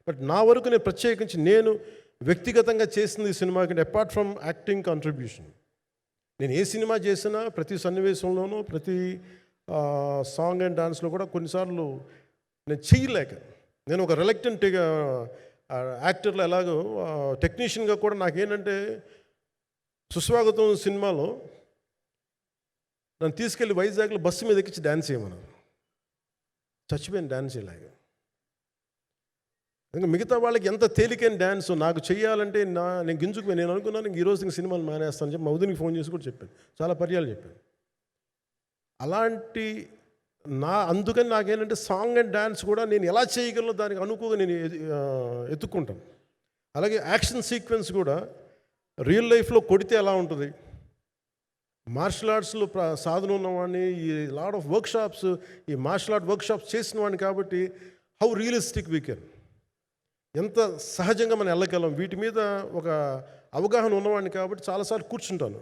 But నా వరకు నేను ప్రత్యేకించి నేను వ్యక్తిగతంగా చేసింది ఈ సినిమాకి అపార్ట్ ఫ్రమ్ యాక్టింగ్ కాంట్రిబ్యూషన్, నేను ఏ సినిమా చేసినా ప్రతి సన్నివేశంలోనూ ప్రతి సాంగ్ అండ్ డాన్స్లో కూడా కొన్నిసార్లు నేను చేయలేక, నేను ఒక రిలక్టెంట్ యాక్టర్లో ఎలాగో టెక్నీషియన్గా కూడా నాకేంటంటే సుస్వాగతం సినిమాలో నన్ను తీసుకెళ్ళి వైజాగ్లో బస్సు మీద ఎక్కించి డ్యాన్స్ చేయమన్నారు. చచ్చిపోయాను డ్యాన్స్ చేయలేక. ఇంకా మిగతా వాళ్ళకి ఎంత తేలికైన డ్యాన్స్ నాకు చేయాలంటే నేను గింజుకుపోయి నేను అనుకున్నాను ఇంక ఈరోజు ఇంక సినిమాలు మానేస్తాను చెప్పి మౌదునికి ఫోన్ చేసి కూడా చెప్పాను, చాలా పర్యాలు చెప్పాను. అలాంటి అందుకని నాకేంటంటే సాంగ్ అండ్ డ్యాన్స్ కూడా నేను ఎలా చేయగలను దానికి అనుకోగా నేను ఎత్తుక్కుంటాను. అలాగే యాక్షన్ సీక్వెన్స్ కూడా రియల్ లైఫ్లో కొడితే ఎలా ఉంటుంది, మార్షల్ ఆర్ట్స్లో సాధన ఉన్నవాడిని, ఈ లాట్ ఆఫ్ వర్క్షాప్స్, ఈ మార్షల్ ఆర్ట్ వర్క్షాప్స్ చేసిన వాడిని కాబట్టి హౌ రియలిస్టిక్ వీ కెన్, ఎంత సహజంగా మనం వెళ్ళగలం వీటి మీద ఒక అవగాహన ఉన్నవాడిని కాబట్టి చాలాసార్లు కూర్చుంటాను.